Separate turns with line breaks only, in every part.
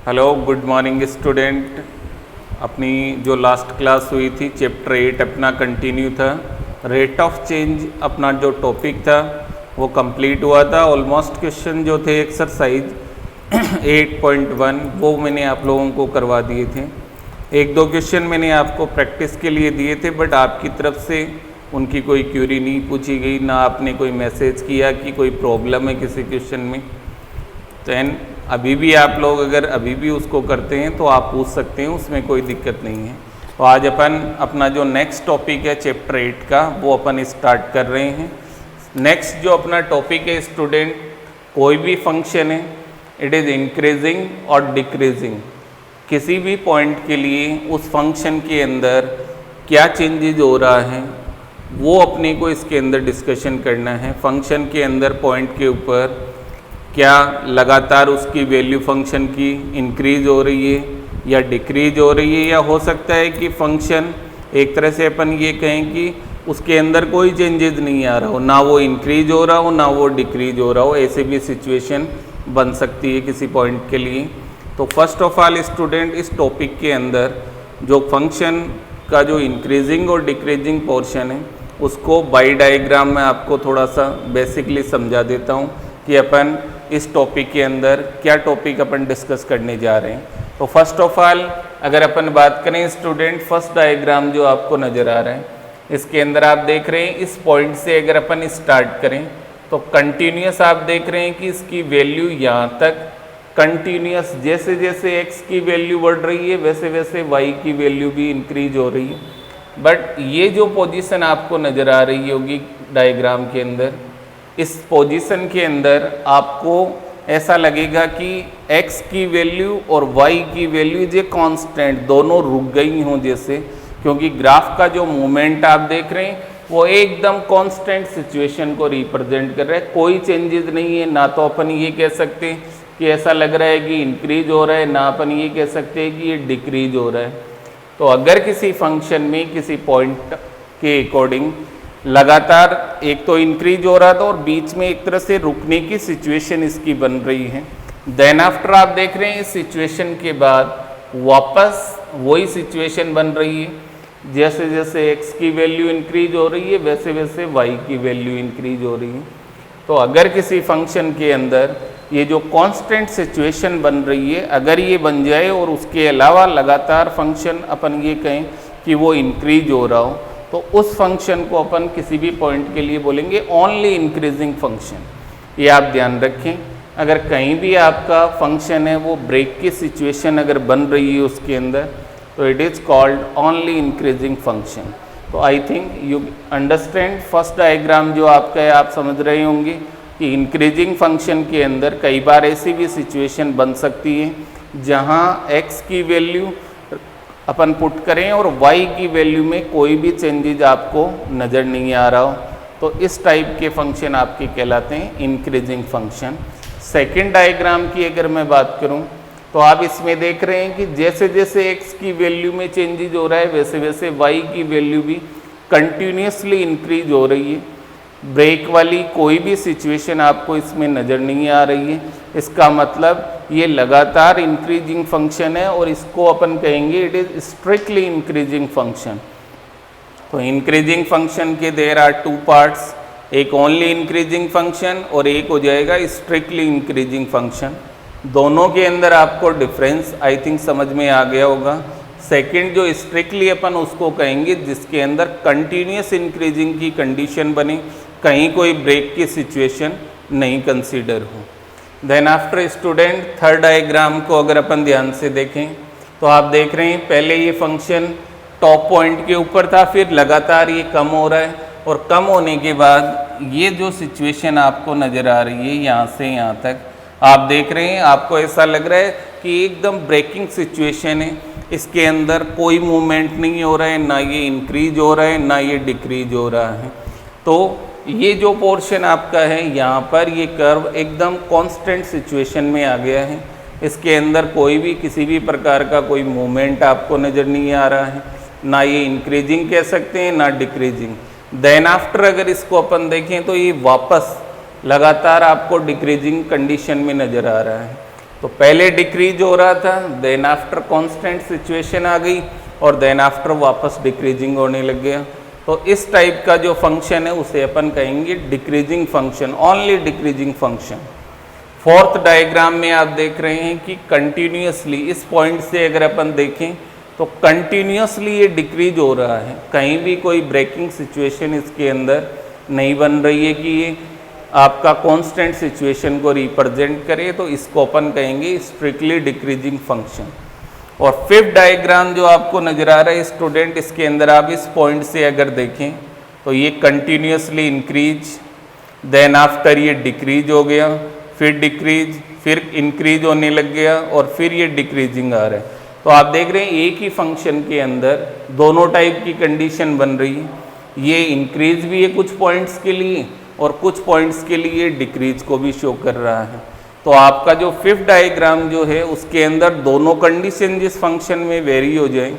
Hello good morning student. अपनी जो last class हुई थी चैप्टर 8 अपना कंटिन्यू था। रेट ऑफ चेंज अपना जो टॉपिक था वो कंप्लीट हुआ था। ऑलमोस्ट क्वेश्चन जो थे एक्सरसाइज 8.1 वो मैंने आप लोगों को करवा दिए थे। एक दो क्वेश्चन मैंने आपको प्रैक्टिस के लिए दिए थे, बट आपकी तरफ से उनकी कोई क्यूरी नहीं पूछी गई, ना आपने कोई मैसेज किया कि कोई प्रॉब्लम है किसी क्वेश्चन में। तो अभी भी आप लोग अगर अभी भी उसको करते हैं तो आप पूछ सकते हैं, उसमें कोई दिक्कत नहीं है। तो आज अपन अपना जो नेक्स्ट टॉपिक है चैप्टर 8 का वो अपन स्टार्ट कर रहे हैं। नेक्स्ट जो अपना टॉपिक है स्टूडेंट, कोई भी फंक्शन है, इट इज़ इंक्रीजिंग और डिक्रीजिंग। किसी भी पॉइंट के लिए उस फंक्शन के अंदर क्या चेंजेज हो रहा है वो अपने को इसके अंदर डिस्कशन करना है। फंक्शन के अंदर पॉइंट के ऊपर क्या लगातार उसकी वैल्यू फंक्शन की इंक्रीज हो रही है या डिक्रीज हो रही है, या हो सकता है कि फंक्शन एक तरह से अपन ये कहें कि उसके अंदर कोई चेंजेस नहीं आ रहा हो, ना वो इंक्रीज हो रहा हो ना वो डिक्रीज हो रहा हो। ऐसे भी सिचुएशन बन सकती है किसी पॉइंट के लिए। तो फर्स्ट ऑफ ऑल स्टूडेंट, इस टॉपिक के अंदर जो फंक्शन का जो इंक्रीजिंग और डिक्रीजिंग पोर्शन है उसको बाई डायग्राम में आपको थोड़ा सा बेसिकली समझा देता हूँ कि अपन इस टॉपिक के अंदर क्या टॉपिक अपन डिस्कस करने जा रहे हैं। तो फर्स्ट ऑफ ऑल अगर अपन बात करें स्टूडेंट, फर्स्ट डायग्राम जो आपको नज़र आ रहा है इसके अंदर आप देख रहे हैं इस पॉइंट से अगर अपन स्टार्ट करें तो कंटिन्यूस आप देख रहे हैं कि इसकी वैल्यू यहाँ तक कंटिन्यूस, जैसे जैसे x की वैल्यू बढ़ रही है वैसे वैसे y की वैल्यू भी इंक्रीज हो रही है। बट ये जो पोजीशन आपको नज़र आ रही होगी डायग्राम के अंदर, इस पोजीशन के अंदर आपको ऐसा लगेगा कि x की वैल्यू और y की वैल्यू ये कांस्टेंट दोनों रुक गई हों जैसे, क्योंकि ग्राफ का जो मूवमेंट आप देख रहे हैं वो एकदम कांस्टेंट सिचुएशन को रिप्रेजेंट कर रहा है, कोई चेंजेस नहीं है। ना तो अपन ये कह सकते हैं कि ऐसा लग रहा है कि इंक्रीज हो रहा है, ना अपन ये कह सकते हैं कि ये डिक्रीज हो रहा है। तो अगर किसी फंक्शन में किसी पॉइंट के अकॉर्डिंग लगातार एक तो इंक्रीज हो रहा था और बीच में एक तरह से रुकने की सिचुएशन इसकी बन रही है, देन आफ्टर आप देख रहे हैं इस सिचुएशन के बाद वापस वही सिचुएशन बन रही है। जैसे जैसे x की वैल्यू इंक्रीज हो रही है वैसे वैसे y की वैल्यू इंक्रीज हो रही है। तो अगर किसी फंक्शन के अंदर ये जो कांस्टेंट सिचुएशन बन रही है अगर ये बन जाए और उसके अलावा लगातार फंक्शन अपन ये कहें कि वो इंक्रीज हो रहा हो, तो उस फंक्शन को अपन किसी भी पॉइंट के लिए बोलेंगे ओनली इंक्रीजिंग फंक्शन। ये आप ध्यान रखें, अगर कहीं भी आपका फंक्शन है वो ब्रेक की सिचुएशन अगर बन रही है उसके अंदर तो it is called only increasing function. तो I think you understand first diagram जो आपका है, आप समझ रहे होंगे कि इंक्रीजिंग फंक्शन के अंदर कई बार ऐसी भी सिचुएशन बन सकती है जहाँ x की वैल्यू अपन पुट करें और y की वैल्यू में कोई भी चेंजेज आपको नज़र नहीं आ रहा हो, तो इस टाइप के फंक्शन आपके कहलाते हैं इंक्रीजिंग फंक्शन। सेकंड डायग्राम की अगर मैं बात करूं तो आप इसमें देख रहे हैं कि जैसे जैसे x की वैल्यू में चेंजेज हो रहा है वैसे वैसे y की वैल्यू भी कंटिन्यूसली इंक्रीज हो रही है। ब्रेक वाली कोई भी सिचुएशन आपको इसमें नज़र नहीं आ रही है। इसका मतलब ये लगातार इंक्रीजिंग फंक्शन है और इसको अपन कहेंगे it is strictly increasing function. तो इंक्रीजिंग फंक्शन के देयर आर टू पार्ट्स, एक ओनली इंक्रीजिंग फंक्शन और एक हो जाएगा स्ट्रिक्टली इंक्रीजिंग फंक्शन। दोनों के अंदर आपको डिफरेंस आई थिंक समझ में आ गया होगा। सेकंड जो स्ट्रिक्टली अपन उसको कहेंगे जिसके अंदर कंटिन्यूस इंक्रीजिंग की कंडीशन बने, कहीं कोई ब्रेक की सिचुएशन नहीं कंसीडर हो। Then after student third diagram को अगर अपन ध्यान से देखें तो आप देख रहे हैं पहले ये फंक्शन टॉप पॉइंट के ऊपर था, फिर लगातार ये कम हो रहा है और कम होने के बाद ये जो सिचुएशन आपको नज़र आ रही है यहाँ से यहाँ तक आप देख रहे हैं, आपको ऐसा लग रहा है कि एकदम ब्रेकिंग सिचुएशन है, इसके अंदर कोई मूवमेंट नहीं हो रहा है, ना ये इंक्रीज हो रहा है ना ये डिक्रीज हो रहा है। तो ये जो पोर्शन आपका है यहाँ पर ये कर्व एकदम कांस्टेंट सिचुएशन में आ गया है, इसके अंदर कोई भी किसी भी प्रकार का कोई मूवमेंट आपको नज़र नहीं आ रहा है, ना ये इंक्रीजिंग कह सकते हैं ना डिक्रीजिंग। देन आफ्टर अगर इसको अपन देखें तो ये वापस लगातार आपको डिक्रीजिंग कंडीशन में नज़र आ रहा है। तो पहले डिक्रीज हो रहा था, देन आफ्टर कांस्टेंट सिचुएशन आ गई और देन आफ्टर वापस डिक्रीजिंग होने लग गया। तो इस टाइप का जो फंक्शन है उसे अपन कहेंगे decreasing function, only decreasing function. Fourth diagram में आप देख रहे हैं कि कंटिन्यूसली इस पॉइंट से अगर अपन देखें तो कंटिन्यूसली ये डिक्रीज हो रहा है, कहीं भी कोई ब्रेकिंग सिचुएशन इसके अंदर नहीं बन रही है कि ये आपका कांस्टेंट सिचुएशन को रिप्रेजेंट करे, तो इसको अपन कहेंगे स्ट्रिक्टली डिक्रीजिंग फंक्शन। और फिफ्थ डायग्राम जो आपको नजर आ रहा है स्टूडेंट, इसके अंदर आप इस पॉइंट से अगर देखें तो ये कंटिन्यूसली इंक्रीज, देन आफ्टर ये डिक्रीज हो गया, फिर डिक्रीज, फिर इंक्रीज होने लग गया और फिर ये डिक्रीजिंग आ रहा है। तो आप देख रहे हैं एक ही फंक्शन के अंदर दोनों टाइप की कंडीशन बन रही है, ये इंक्रीज भी है कुछ पॉइंट्स के लिए और कुछ पॉइंट्स के लिए डिक्रीज को भी शो कर रहा है। तो आपका जो फिफ्थ डायग्राम जो है उसके अंदर दोनों कंडीशन जिस फंक्शन में वेरी हो जाए,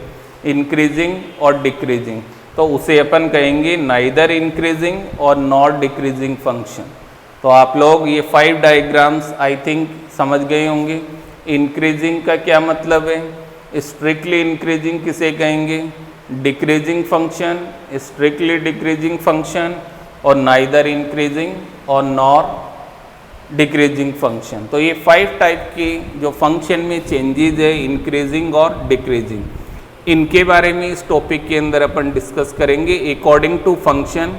इंक्रीजिंग और डिक्रीजिंग, तो उसे अपन कहेंगे नाइदर इंक्रीजिंग और नॉट डिक्रीजिंग फंक्शन। तो आप लोग ये 5 डायग्राम्स आई थिंक समझ गए होंगे। इंक्रीजिंग का क्या मतलब है, स्ट्रिक्टली इंक्रीजिंग किसे कहेंगे, decreasing function, strictly decreasing function, और नाइदर इंक्रीजिंग और नॉर डिक्रीजिंग फंक्शन। तो ये 5 टाइप की जो फंक्शन में चेंजेस है, इंक्रीजिंग और डिक्रीजिंग, इनके बारे में इस टॉपिक के अंदर अपन डिस्कस करेंगे अकॉर्डिंग टू फंक्शन।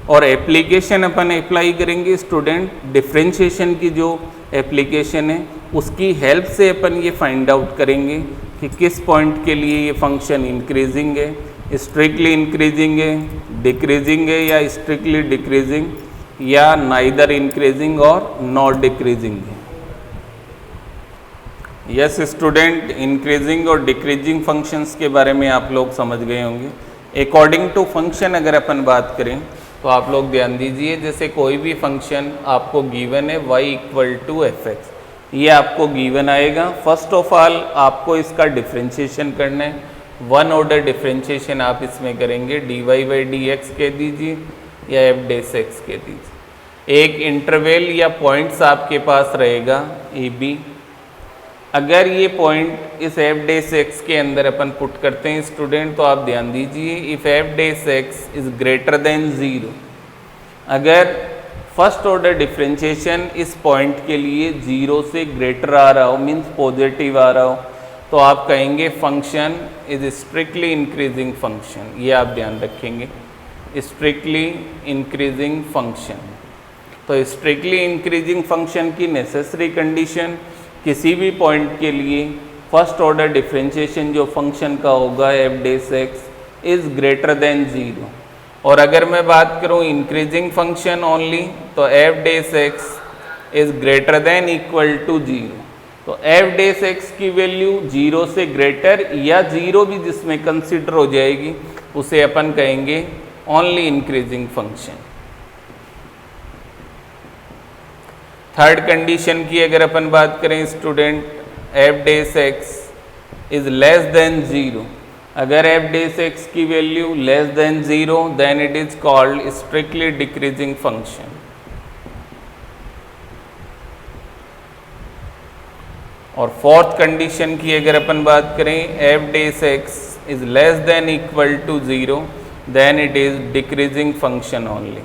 और एप्लीकेशन अपन अप्लाई करेंगे स्टूडेंट, डिफरेंशिएशन की जो एप्लीकेशन है उसकी हेल्प से अपन ये फाइंड आउट करेंगे कि किस पॉइंट के लिए ये फंक्शन इंक्रीजिंग है, स्ट्रिक्टली इंक्रीजिंग है, डिक्रीजिंग है या स्ट्रिक्टली डिक्रीजिंग, या नाइदर इंक्रीजिंग और नॉट डिक्रीजिंग है। यस स्टूडेंट, इंक्रीजिंग और डिक्रीजिंग फंक्शंस के बारे में आप लोग समझ गए होंगे। अकॉर्डिंग टू फंक्शन अगर अपन बात करें तो आप लोग ध्यान दीजिए, जैसे कोई भी फंक्शन आपको गिवन है y = f(x), ये आपको गिवन आएगा। फर्स्ट ऑफ ऑल आपको इसका डिफ्रेंशिएशन करना है, 1 ऑर्डर डिफ्रेंशिएशन आप इसमें करेंगे, dy/dx कह दीजिए या f(x) कह दीजिए। एक इंटरवल या पॉइंट्स आपके पास रहेगा ab, अगर ये पॉइंट इस f(x) के अंदर अपन पुट करते हैं स्टूडेंट, तो आप ध्यान दीजिए, if f(x) is greater than 0, अगर फर्स्ट ऑर्डर डिफ्रेंशिएशन इस पॉइंट के लिए 0 से ग्रेटर आ रहा हो, मीन्स पॉजिटिव आ रहा हो, तो आप कहेंगे function is strictly increasing function. ये आप ध्यान रखेंगे, स्ट्रिक्टली इंक्रीजिंग फंक्शन। तो स्ट्रिक्टली इंक्रीजिंग फंक्शन की नेसेसरी कंडीशन, किसी भी पॉइंट के लिए फर्स्ट ऑर्डर डिफरेंशिएशन जो फंक्शन का होगा f(x) इज ग्रेटर देन 0। और अगर मैं बात करूं इंक्रीजिंग फंक्शन ओनली, तो f(x) is greater than equal to 0। तो f(x) की वैल्यू 0 से ग्रेटर या 0 भी जिसमें कंसिडर हो जाएगी उसे अपन कहेंगे only increasing function. Third condition की अगर अपन बात करें student, f(x) is less than 0, अगर f(x) की value less than 0 then it is called strictly decreasing function. और फोर्थ कंडीशन की अगर अपन बात करें, f(x) is less than equal to 0 then it is decreasing function only.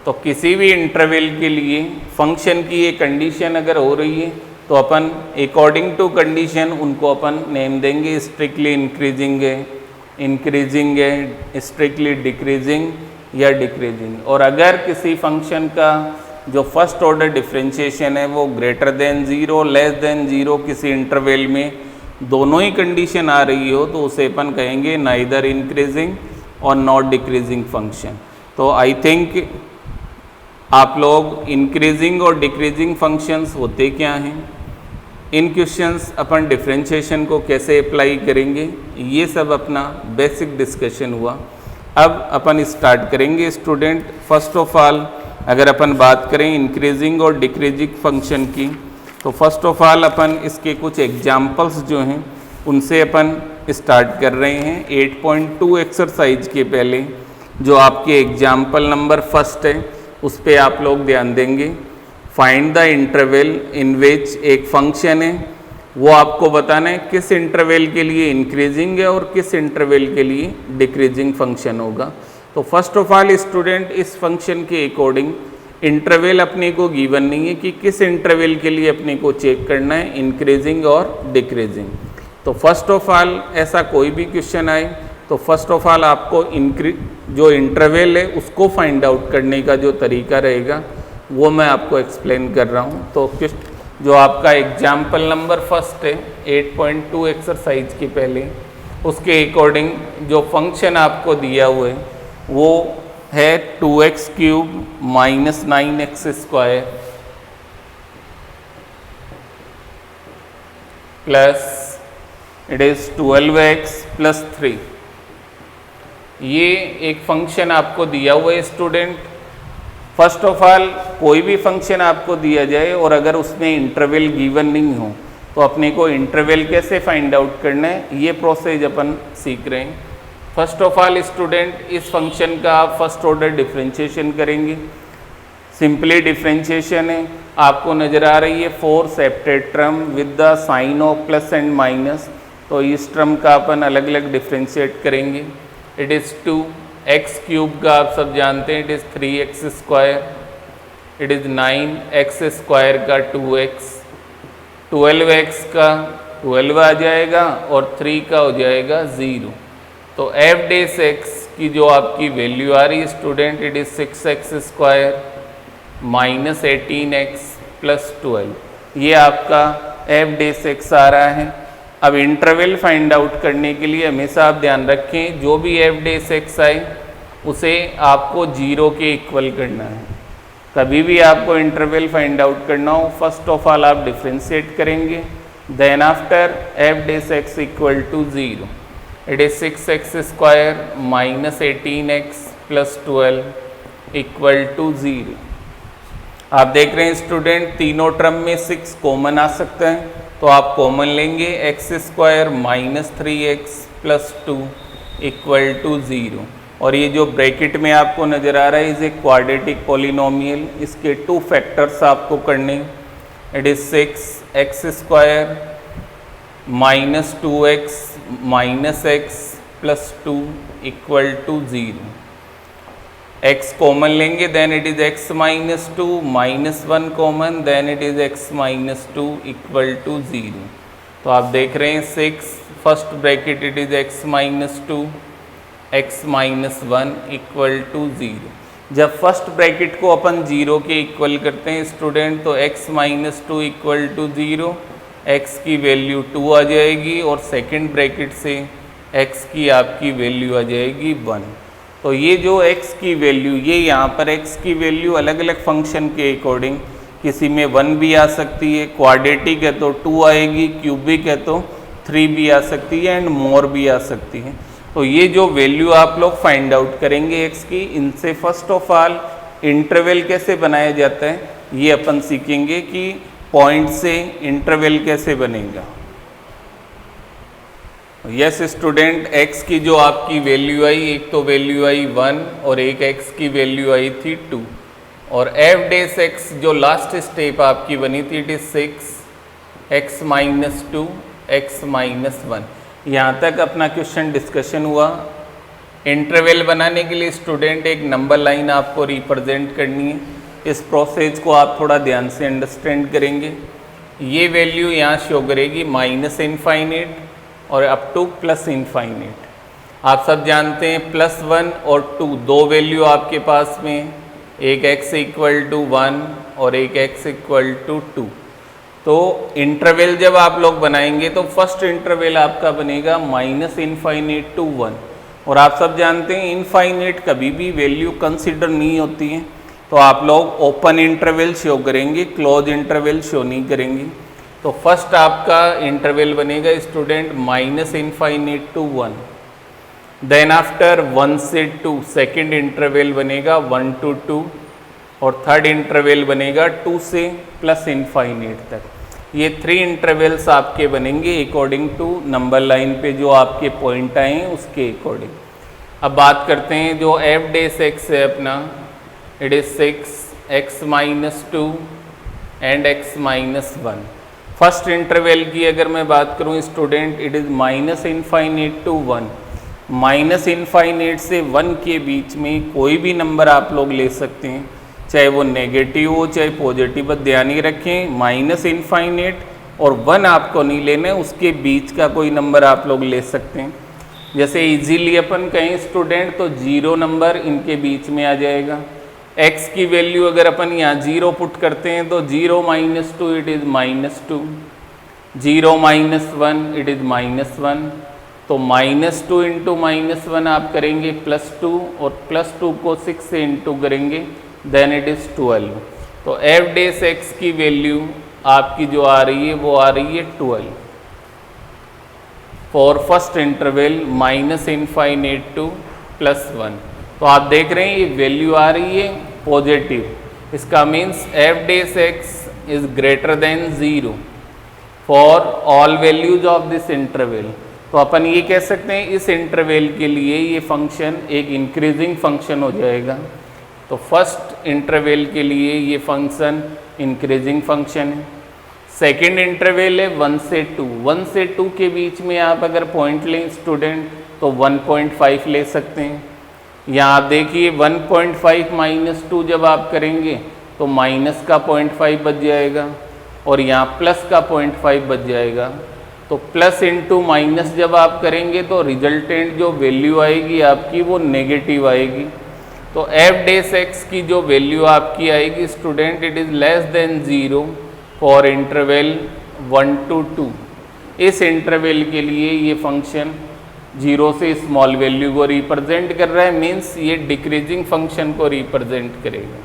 तो किसी भी इंटरवल के लिए फंक्शन की ये कंडीशन अगर हो रही है तो अपन अकॉर्डिंग टू कंडीशन उनको अपन नेम देंगे, स्ट्रिक्टली इंक्रीजिंग है, इंक्रीजिंग है, स्ट्रिक्टली डिक्रीजिंग या डिक्रीजिंग। और अगर किसी फंक्शन का जो फर्स्ट ऑर्डर डिफरेंशिएशन है वो ग्रेटर देन 0, लेस देन 0 किसी इंटरवल में दोनों ही कंडीशन आ रही हो, तो उसे अपन कहेंगे नाइदर इंक्रीजिंग और नॉट डिक्रीजिंग फंक्शन। तो आई थिंक आप लोग इंक्रीजिंग और डिक्रीजिंग फंक्शंस होते क्या हैं, इन क्वेश्चंस अपन डिफरेंशिएशन को कैसे अप्लाई करेंगे, ये सब अपना बेसिक डिस्कशन हुआ। अब अपन स्टार्ट करेंगे स्टूडेंट। फर्स्ट ऑफ ऑल अगर अपन बात करें इंक्रीजिंग और डिक्रीजिंग फंक्शन की, तो फर्स्ट ऑफ ऑल अपन इसके कुछ एग्जाम्पल्स जो हैं उनसे अपन स्टार्ट कर रहे हैं। 8.2 एक्सरसाइज के पहले जो आपके एग्जाम्पल नंबर फर्स्ट है उस पर आप लोग ध्यान देंगे। फाइंड द इंटरवल इन विच एक फंक्शन है, वो आपको बताना है किस इंटरवल के लिए इंक्रीजिंग है और किस इंटरवल के लिए डिक्रीजिंग फंक्शन होगा। तो फर्स्ट ऑफ ऑल स्टूडेंट, इस फंक्शन के अकॉर्डिंग इंटरवल अपने को गिवन नहीं है कि किस इंटरवल के लिए अपने को चेक करना है, इंक्रीजिंग और डिक्रीजिंग। तो फर्स्ट ऑफ ऑल ऐसा कोई भी क्वेश्चन आए तो फर्स्ट ऑफ ऑल आपको जो इंटरवल है उसको फाइंड आउट करने का जो तरीका रहेगा वो मैं आपको एक्सप्लेन कर रहा हूँ। तो जो आपका एग्जाम्पल नंबर फर्स्ट है 8.2 एक्सरसाइज के पहले, उसके अकॉर्डिंग जो फंक्शन आपको दिया हुआ है वो है 2x³ - 9x² plus it is 12x + 3। ये एक फंक्शन आपको दिया हुआ है स्टूडेंट। फर्स्ट ऑफ ऑल कोई भी फंक्शन आपको दिया जाए और अगर उसमें इंटरवल गिवन नहीं हो तो अपने को इंटरवल कैसे फाइंड आउट करना है ये प्रोसेस अपन सीख रहे हैं। फर्स्ट ऑफ ऑल स्टूडेंट, इस फंक्शन का आप फर्स्ट ऑर्डर डिफरेंशिएशन करेंगे। सिंपली डिफरेंशिएशन है, आपको नज़र आ रही है 4 separate term with the sign of plus and minus. तो इस टर्म का अपन अलग अलग डिफरेंशिएट करेंगे। इट इज़ 2x³ का आप सब जानते हैं, it is 3x²। It is 9x² का 2x, 12x का 12 आ जाएगा और 3 का हो जाएगा 0। तो f' की जो आपकी वैल्यू आ रही है student, it is 6x² - 18x + 12। ये आपका f' आ रहा है। अब इंटरवल फाइंड आउट करने के लिए हमेशा आप ध्यान रखें, जो भी f' आए उसे आपको 0 के इक्वल करना है। कभी भी आपको इंटरवल फाइंड आउट करना हो, फर्स्ट ऑफ ऑल आप डिफ्रेंशिएट करेंगे, then after f' = 0। It is 6x² - 18x + 12 = 0। आप देख रहे हैं स्टूडेंट, तीनों टर्म में 6 कॉमन आ सकता है, तो आप कॉमन लेंगे x² - 3x + 2 = 0। और ये जो ब्रैकेट में आपको नज़र आ रहा है इज ए क्वाड्रेटिक पॉलिनोमियल, इसके 2 फैक्टर्स आपको करने। It is 6x² - 2x - x + 2 = 0। x common लेंगे, then it is x - 2 -1 common, then it is x - 2 = 0। तो आप देख रहे हैं 6 first bracket, it is x - 2 x - 1 = 0। जब फर्स्ट ब्रैकेट को अपन 0 के इक्वल करते हैं स्टूडेंट, तो x - 2 = 0, x की वैल्यू 2 आ जाएगी और सेकंड ब्रैकेट से x की आपकी वैल्यू आ जाएगी 1। तो ये जो x की वैल्यू, ये यहाँ पर x की वैल्यू अलग अलग फंक्शन के अकॉर्डिंग, किसी में 1 भी आ सकती है, क्वाड्रेटिक है तो 2 आएगी, क्यूबिक है तो 3 भी आ सकती है एंड मोर भी आ सकती है। तो ये जो वैल्यू आप लोग फाइंड आउट करेंगे x की, इनसे फर्स्ट ऑफ ऑल इंटरवल कैसे बनाया जाता है ये अपन सीखेंगे कि पॉइंट से इंटरवल कैसे बनेगा। यस स्टूडेंट, x की जो आपकी वैल्यू आई, एक तो वैल्यू आई 1 और एक x की वैल्यू आई थी 2, और f' जो लास्ट स्टेप आपकी बनी थी, इट इज 6x - 2 x - 1। यहाँ तक अपना क्वेश्चन डिस्कशन हुआ। इंटरवल बनाने के लिए स्टूडेंट एक नंबर लाइन आपको रिप्रेजेंट करनी है। इस प्रोसेस को आप थोड़ा ध्यान से अंडरस्टैंड करेंगे। ये वैल्यू यहाँ शो करेगी -∞ और अप टू +∞। आप सब जानते हैं +1 और 2 दो वैल्यू आपके पास में, एक x = 1 और एक x = 2। तो इंटरवल जब आप लोग बनाएंगे तो फर्स्ट इंटरवल आपका बनेगा -∞ to 1। और आप सब जानते हैं इनफाइनाइट कभी भी वैल्यू कंसिडर नहीं होती है, तो आप लोग ओपन इंटरवल शो करेंगे, क्लोज इंटरवल शो नहीं करेंगे। तो फर्स्ट आपका इंटरवल बनेगा स्टूडेंट -∞ to 1, देन आफ्टर 1 से 2 सेकेंड इंटरवल बनेगा 1 to 2, और थर्ड इंटरवल बनेगा 2 से +∞ तक। ये 3 इंटरवल्स आपके बनेंगे अकॉर्डिंग टू नंबर लाइन पे जो आपके पॉइंट आए हैं उसके अकॉर्डिंग। अब बात करते हैं जो f' है अपना, it is 6, x minus 2 and x minus 1। First interval की अगर मैं बात करूं student, it is minus infinite to 1। Minus infinite से 1 के बीच में कोई भी नंबर आप लोग ले सकते हैं, चाहे वो नेगेटिव हो चाहे पॉजिटिव। बस ध्यान ही रखें, माइनस इनफाइनाइट और 1 आपको नहीं लेना है, उसके बीच का कोई नंबर आप लोग ले सकते हैं। जैसे इजीली अपन कहें स्टूडेंट तो 0 नंबर इनके बीच में आ जाएगा। x की वैल्यू अगर अपन यहाँ 0 पुट करते हैं तो 0 minus 2 it is minus 2, 0 minus 1 it is minus 1। तो माइनस 2 इंटू माइनस 1 आप करेंगे प्लस 2, और प्लस 2 को 6 से इंटू करेंगे देन इट इज़ 12। तो एफ डेस एक्स की वैल्यू आपकी जो आ रही है वो आ रही है 12 for first interval minus infinite two plus 1। तो आप देख रहे हैं ये वैल्यू आ रही है पॉजिटिव, इसका means f dash x is greater than 0 for all values of this interval. तो अपन ये कह सकते हैं इस इंटरवल के लिए ये फंक्शन एक इंक्रीजिंग फंक्शन हो जाएगा। तो फर्स्ट इंटरवल के लिए ये फंक्शन इंक्रीजिंग फंक्शन है। सेकेंड इंटरवल है 1 से 2। 1 से 2 के बीच में आप अगर पॉइंट लें स्टूडेंट तो 1.5 ले सकते हैं। यहाँ आप देखिए 1.5 माइनस 2 जब आप करेंगे तो माइनस का 0.5 बच जाएगा और यहाँ प्लस का 0.5 बच जाएगा। तो प्लस इंटू माइनस जब आप करेंगे तो रिजल्टेंट जो वैल्यू आएगी आपकी वो नेगेटिव आएगी। तो एफ डेस एक्स की जो वैल्यू आपकी आएगी student it is less than 0 for interval 1 to 2। इस इंटरवल के लिए ये फंक्शन 0 से स्मॉल वैल्यू को रिप्रेजेंट कर रहा है, मीन्स ये डिक्रीजिंग फंक्शन को रिप्रेजेंट करेगा।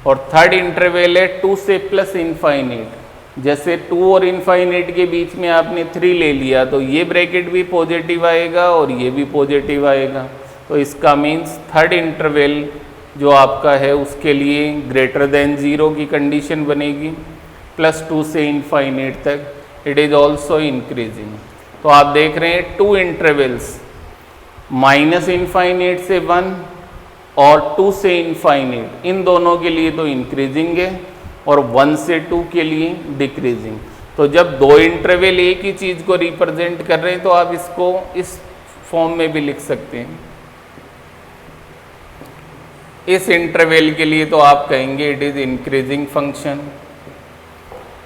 और थर्ड इंटरवल है 2 से प्लस इनफाइनाइट। जैसे 2 और इनफाइनाइट के बीच में आपने 3 ले लिया तो ये ब्रैकेट भी पॉजिटिव आएगा और ये भी पॉजिटिव आएगा। तो इसका मीन्स थर्ड इंटरवल जो आपका है उसके लिए ग्रेटर देन 0 की कंडीशन बनेगी, प्लस 2 से इनफाइनाइट तक इट इज़ ऑल्सो इंक्रीजिंग। तो आप देख रहे हैं 2 इंटरवल्स माइनस इनफाइनाइट से 1 और 2 से इनफाइनाइट, इन दोनों के लिए तो इंक्रीजिंग है और 1 से 2 के लिए डिक्रीजिंग। तो जब 2 इंटरवल एक ही चीज़ को रिप्रेजेंट कर रहे हैं तो आप इसको इस फॉर्म में भी लिख सकते हैं। इस इंटरवल के लिए तो आप कहेंगे इट इज़ इंक्रीजिंग फंक्शन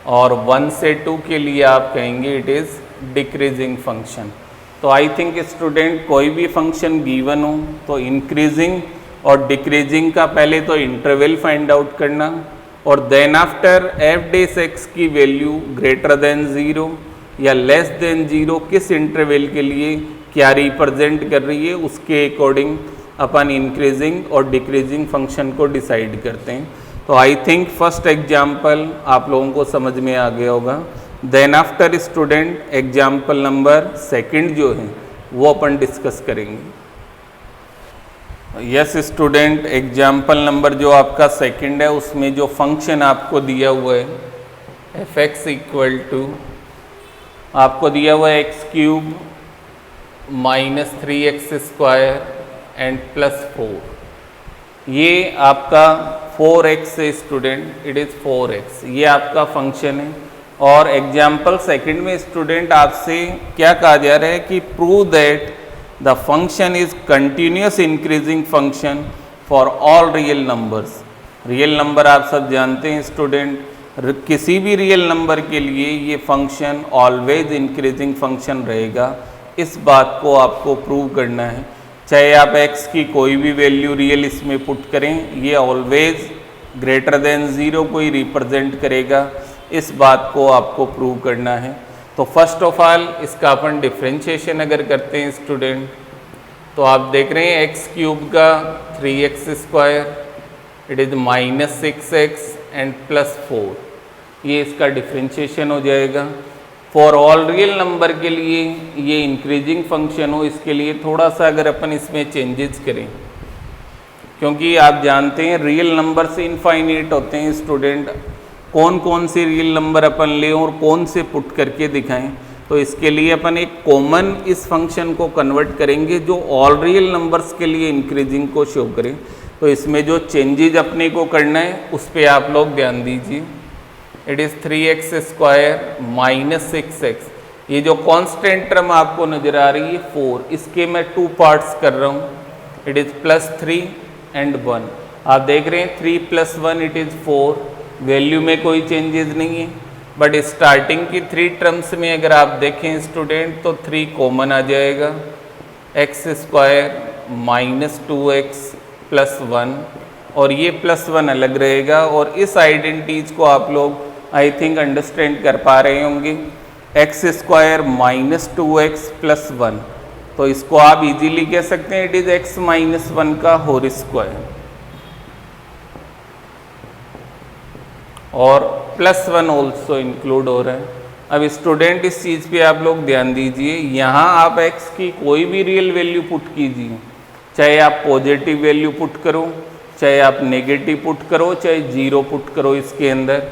और 1 से 2 के लिए आप कहेंगे इट इज़ डिक्रीजिंग फंक्शन। तो आई थिंक स्टूडेंट कोई भी फंक्शन गिवन हो तो इंक्रीजिंग और डिक्रीजिंग का पहले तो इंटरवल फाइंड आउट करना और then after F dash x की वैल्यू ग्रेटर देन 0 या लेस देन 0 किस इंटरवल के लिए क्या रिप्रेजेंट कर रही है उसके अकॉर्डिंग अपन इंक्रीजिंग और डिक्रीजिंग फंक्शन को डिसाइड करते हैं। तो आई थिंक फर्स्ट एग्जाम्पल आप लोगों को समझ में आ गया होगा। Then after student example number second जो है वो अपन डिस्कस करेंगे। यस स्टूडेंट, एग्जाम्पल नंबर जो आपका सेकंड है उसमें जो फंक्शन आपको दिया हुआ है एफ एक्स इक्वल टू आपको दिया हुआ है x cube minus 3x square and plus 4। ये आपका 4x है स्टूडेंट, इट इज़ 4x, ये आपका फंक्शन है। और एग्जाम्पल सेकंड में स्टूडेंट आपसे क्या कहा जा रहा है कि prove that the function is continuous increasing function for all real numbers. Real number आप सब जानते हैं स्टूडेंट, किसी भी रियल नंबर के लिए ये फंक्शन ऑलवेज इंक्रीजिंग फंक्शन रहेगा। इस बात को आपको प्रूव करना है, चाहे आप x की कोई भी वैल्यू रियल इसमें पुट करें, ये ऑलवेज ग्रेटर देन 0 को ही रिप्रेजेंट करेगा। इस बात को आपको प्रूव करना है। तो फर्स्ट ऑफ ऑल इसका अपन डिफ्रेंशिएशन अगर करते हैं स्टूडेंट तो आप देख रहे हैं एक्स क्यूब का 3x square it is minus 6x and plus 4, ये इसका डिफ्रेंशिएशन हो जाएगा। फॉर ऑल रियल नंबर के लिए ये इंक्रीजिंग फंक्शन हो, इसके लिए थोड़ा सा अगर अपन इसमें चेंजेस करें, क्योंकि आप जानते हैं रियल नंबर से इनफाइनाइट होते हैं स्टूडेंट, कौन कौन से रियल नंबर अपन लें और कौन से पुट करके दिखाएं। तो इसके लिए अपन एक कॉमन इस फंक्शन को कन्वर्ट करेंगे जो ऑल रियल नंबर्स के लिए इंक्रीजिंग को शो करें। तो इसमें जो चेंजेज अपने को करना है उस पर आप लोग ध्यान दीजिए। It is 3x² minus 6x, ये जो कांस्टेंट टर्म आपको नजर आ रही है 4, इसके मैं 2 पार्ट्स कर रहा हूँ। It is +3 and 1। आप देख रहे हैं 3 + 1 इट इज़ 4, वैल्यू में कोई चेंजेस नहीं है। बट स्टार्टिंग की 3 टर्म्स में अगर आप देखें स्टूडेंट तो 3 कॉमन आ जाएगा, x² माइनस 2x + 1, और ये +1 अलग रहेगा। और इस आइडेंटिटीज को आप लोग आई थिंक अंडरस्टैंड कर पा रहे होंगे। x² माइनस 2x + 1, तो इसको आप इजीली कह सकते हैं इट इज़ x - 1 का होल स्क्वायर, और +1 ऑल्सो इंक्लूड हो रहा है। अब स्टूडेंट इस चीज़ पे आप लोग ध्यान दीजिए, यहाँ आप x की कोई भी रियल वैल्यू पुट कीजिए, चाहे आप पॉजिटिव वैल्यू पुट करो, चाहे आप नेगेटिव पुट करो, चाहे 0 पुट करो। इसके अंदर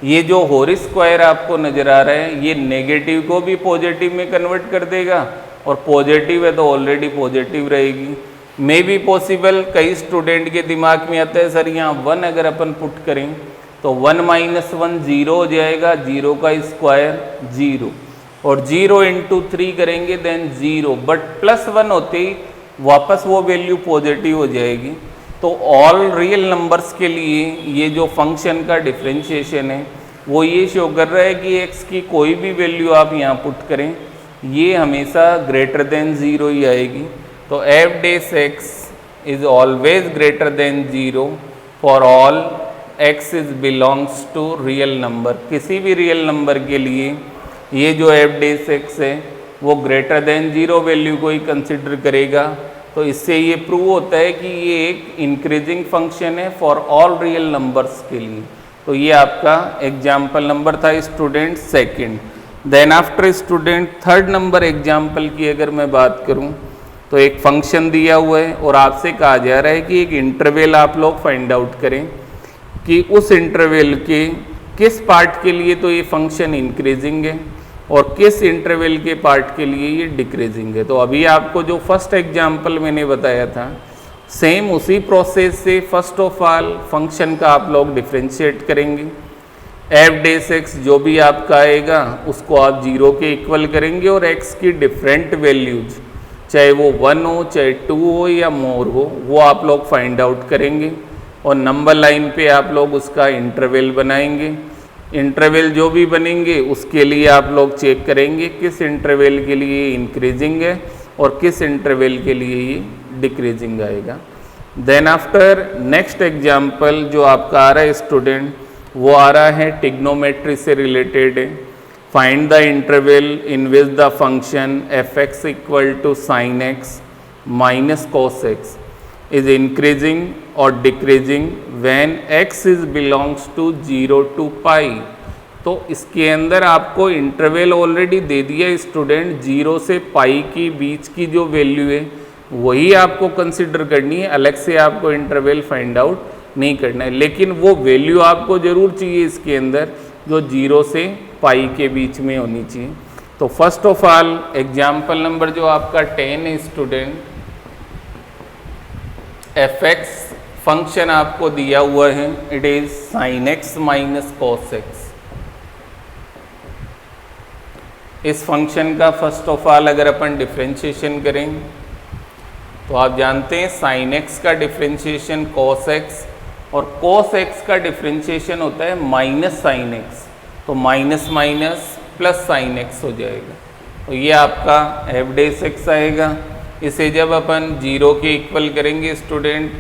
ये जो होल स्क्वायर आपको नज़र आ रहा है ये नेगेटिव को भी पॉजिटिव में कन्वर्ट कर देगा, और पॉजिटिव है तो ऑलरेडी पॉजिटिव रहेगी। मे बी पॉसिबल कई स्टूडेंट के दिमाग में आता है सर यहाँ 1 अगर अपन पुट करें तो 1 - 1 0 हो जाएगा, 0 का स्क्वायर 0, और 0 × 3 करेंगे देन 0, बट +1 होते ही वापस वो वैल्यू पॉजिटिव हो जाएगी। तो ऑल रियल नंबर्स के लिए ये जो फंक्शन का डिफरेंशिएशन है वो ये शो कर रहा है कि x की कोई भी वैल्यू आप यहाँ पुट करें ये हमेशा ग्रेटर देन 0 ही आएगी। तो f' is always greater than 0 for all x is belongs to real number. किसी भी रियल नंबर के लिए ये जो f' है वो ग्रेटर देन 0 वैल्यू को ही कंसिडर करेगा। तो इससे ये प्रूव होता है कि ये एक इंक्रीजिंग फंक्शन है फॉर ऑल रियल नंबर्स के लिए। तो ये आपका एग्जाम्पल नंबर था student second. Then after student third number example की अगर मैं बात करूं तो एक फंक्शन दिया हुआ है और आपसे कहा जा रहा है कि एक इंटरवल आप लोग फाइंड आउट करें कि उस इंटरवल के किस पार्ट के लिए तो ये फंक्शन इंक्रीजिंग है और किस इंटरवल के पार्ट के लिए ये डिक्रीजिंग है। तो अभी आपको जो फर्स्ट एग्जाम्पल मैंने बताया था सेम उसी प्रोसेस से फर्स्ट ऑफ ऑल फंक्शन का आप लोग डिफ्रेंशिएट करेंगे। f' जो भी आपका आएगा उसको आप 0 के इक्वल करेंगे और x की डिफरेंट वैल्यूज चाहे वो 1 हो चाहे 2 हो या मोर हो वो आप लोग फाइंड आउट करेंगे और नंबर लाइन पे आप लोग उसका इंटरवल बनाएंगे। इंटरवल जो भी बनेंगे उसके लिए आप लोग चेक करेंगे किस इंटरवल के लिए इंक्रीजिंग है और किस इंटरवल के लिए ये डिक्रीजिंग आएगा। देन आफ्टर नेक्स्ट एग्जाम्पल जो आपका आ रहा है स्टूडेंट वो आ रहा है ट्रिग्नोमेट्री से रिलेटेड है। Find the interval in which the function f(x) = sin x minus cos x is increasing or decreasing when x is belongs to 0 to pi। तो इसके अंदर आपको इंटरवल ऑलरेडी दे दिया स्टूडेंट, 0 से पाई की बीच की जो वैल्यू है वही आपको कंसिडर करनी है, अलग से आपको इंटरवल फाइंड आउट नहीं करना है। लेकिन वो वैल्यू आपको ज़रूर चाहिए इसके अंदर जो 0 से पाई के बीच में होनी चाहिए। तो first of all example number जो आपका 10 है स्टूडेंट, f(x) फंक्शन आपको दिया हुआ है, it is sin x minus cos x। इस फंक्शन का फर्स्ट ऑफ ऑल अगर अपन डिफ्रेंशिएशन करें तो आप जानते हैं sin x का डिफ्रेंशिएशन cos x और cos x का डिफ्रेंशिएशन होता है माइनस sin x, तो minus minus plus sin x हो जाएगा। तो ये आपका f' आएगा। इसे जब अपन 0 के इक्वल करेंगे student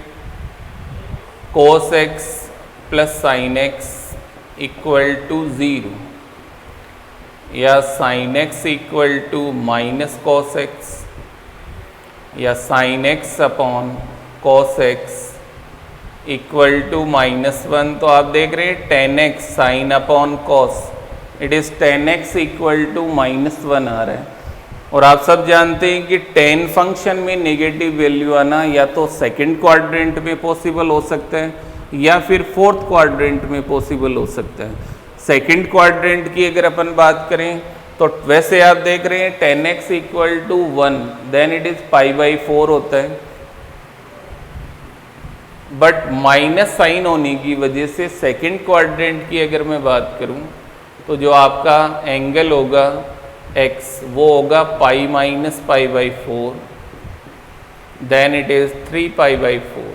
cos x plus sin x = 0 या sin x = minus cos x या sin x upon cos x = -1। तो आप देख रहे हैं 10x sin upon cos it is 10x = -1 आ रहा है। और आप सब जानते हैं कि 10 फंक्शन में नेगेटिव वैल्यू आना या तो सेकंड क्वाड्रेंट में पॉसिबल हो सकता है या फिर फोर्थ क्वाड्रेंट में पॉसिबल हो सकता है। सेकंड क्वाड्रेंट की अगर अपन बात करें तो वैसे आप देख रहे हैं 10x = 1 देन इट इज़ π/4 होता है। बट माइनस साइन होने की वजह से सेकंड क्वाड्रेंट की अगर मैं बात करूं तो जो आपका एंगल होगा x वो होगा pi minus pi by 4, then it is 3 pi by 4।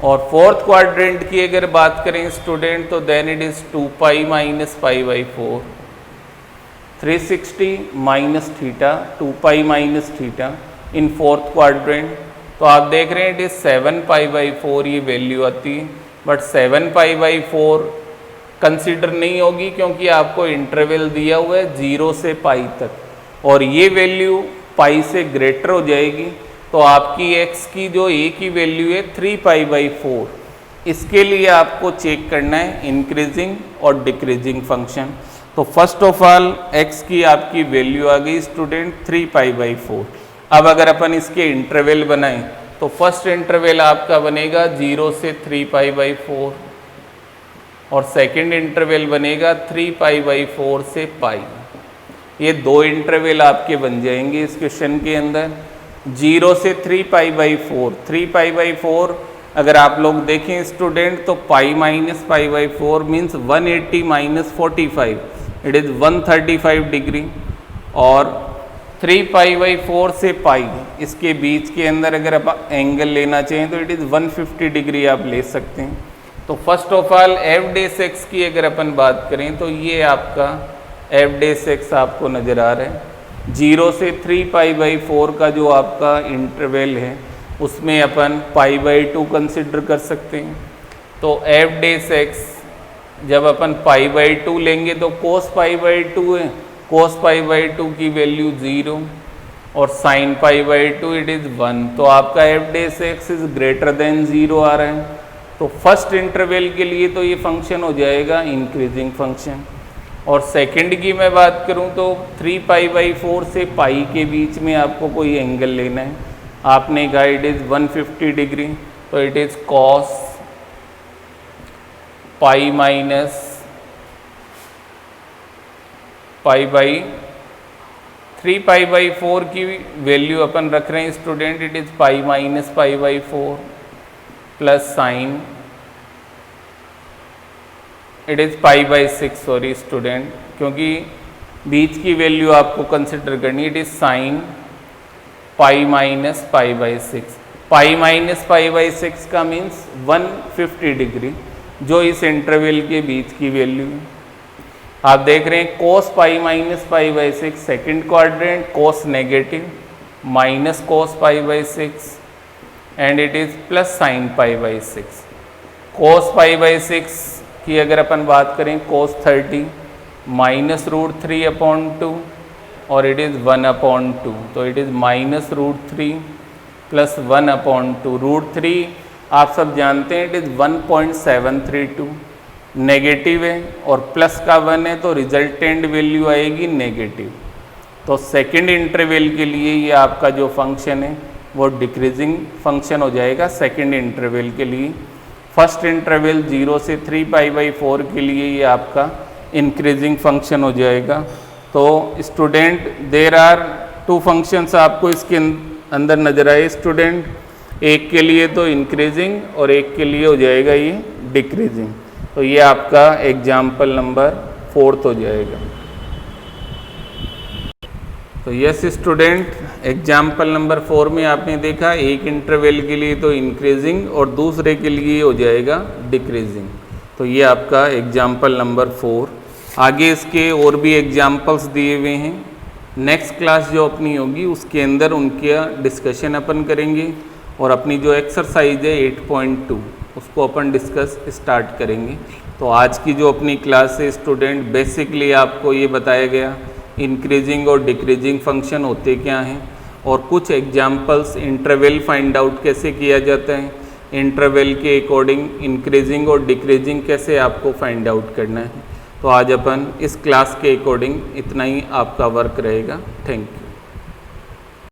और फोर्थ क्वाड्रेंट की अगर बात करें स्टूडेंट तो then it is 2 pi minus pi by 4, 360 minus theta, 2 pi minus theta in fourth quadrant. तो आप देख रहे हैं इट इज 7 पाई बाई 4 ये वैल्यू आती है, बट 7 पाई बाई 4 कंसिडर नहीं होगी क्योंकि आपको इंटरवल दिया हुआ है 0 से पाई तक और ये वैल्यू पाई से ग्रेटर हो जाएगी। तो आपकी x की जो a की वैल्यू है 3 पाई बाई 4, इसके लिए आपको चेक करना है इंक्रीजिंग और डिक्रीजिंग फंक्शन। तो फर्स्ट ऑफ ऑल x की आपकी वैल्यू आ गई स्टूडेंट 3 पाई बाई 4। अब अगर अपन इसके इंटरवल बनाएं तो फर्स्ट इंटरवल आपका बनेगा 0 से 3 पाई बाई 4 और सेकंड इंटरवल बनेगा 3 पाई बाई 4 से पाई। ये दो इंटरवल आपके बन जाएंगे इस क्वेश्चन के अंदर। 0 से 3 पाई बाई 4, 3 पाई बाई 4 अगर आप लोग देखें स्टूडेंट तो पाई minus pi by 4 means 180 minus 45, it is 135 degree. और 3 पाई बाई 4 से पाई इसके बीच के अंदर अगर आप एंगल लेना चाहें तो इट इज़ 150 डिग्री आप ले सकते हैं। तो first of all f dash x की अगर अपन बात करें तो ये आपका एफ डेस एक्स आपको नज़र आ रहा है। 0 से 3 पाई बाई 4 का जो आपका इंटरवल है उसमें अपन पाई बाई 2 कंसिडर कर सकते हैं। तो एफ डेस एक्स जब अपन पाई बाई 2 लेंगे तो कोस पाई बाई 2 है, कोस पाई बाई 2 की वैल्यू 0 और sine pi by 2 it is 1। तो आपका f dash x is greater than 0 आ रहा है। तो फर्स्ट इंटरवल के लिए तो ये फंक्शन हो जाएगा इंक्रीजिंग फंक्शन। और सेकंड की मैं बात करूं तो 3 पाई बाई 4 से पाई के बीच में आपको कोई एंगल लेना है। आपने कहा इट इज़ 150 डिग्री, तो it is cos pi minus pi by 3 pi by 4 की वैल्यू अपन रख रहे हैं student, it is pi minus pi by 4 plus sign it is pi by 6, sorry student, क्योंकि बीच की वैल्यू आपको कंसिडर करनी, it is sine pi minus pi by 6। Pi minus pi by 6 का means 150 degree जो इस इंटरवल के बीच की value है। आप देख रहे हैं cos pi minus pi by 6 second quadrant, cos negative minus cos pi by 6 and it is plus sine pi by 6। Cos pi by 6 की अगर अपन बात करें कोस 30 माइनस रूट 3 अपॉन 2 और इट इज़ 1 अपॉन 2, तो it is minus root 3 plus 1 upon 2। Root 3 आप सब जानते हैं इट इज़ 1.732, नेगेटिव है और प्लस का 1 है तो रिजल्टेंट वैल्यू आएगी नेगेटिव। तो सेकंड इंटरवल के लिए ये आपका जो फंक्शन है वो डिक्रीजिंग फंक्शन हो जाएगा सेकंड इंटरवल के लिए। फर्स्ट इंटरवल 0 से 3 पाई बाई 4 के लिए ये आपका इंक्रीजिंग फंक्शन हो जाएगा। तो स्टूडेंट देयर आर 2 फंक्शंस आपको इसके अंदर नज़र आए स्टूडेंट, एक के लिए तो इंक्रीजिंग और एक के लिए हो जाएगा ये डिक्रीजिंग। तो ये आपका एग्जाम्पल नंबर 4 हो जाएगा। तो यस स्टूडेंट, एग्जाम्पल नंबर 4 में आपने देखा एक इंटरवल के लिए तो इंक्रीजिंग और दूसरे के लिए हो जाएगा डिक्रीजिंग। तो ये आपका एग्जाम्पल नंबर 4। आगे इसके और भी एग्जाम्पल्स दिए हुए हैं, नेक्स्ट क्लास जो अपनी होगी उसके अंदर उनका डिस्कशन अपन करेंगे और अपनी जो एक्सरसाइज है 8.2 उसको अपन डिस्कस स्टार्ट करेंगे। तो आज की जो अपनी क्लास है स्टूडेंट, बेसिकली आपको ये बताया गया इंक्रीजिंग और डिक्रीजिंग फंक्शन होते क्या हैं और कुछ एग्जाम्पल्स इंटरवल फाइंड आउट कैसे किया जाता है, इंटरवल के अकॉर्डिंग इंक्रीजिंग और डिक्रीजिंग कैसे आपको फाइंड आउट करना है। तो आज अपन इस क्लास के अकॉर्डिंग इतना ही आपका वर्क रहेगा। Thank you.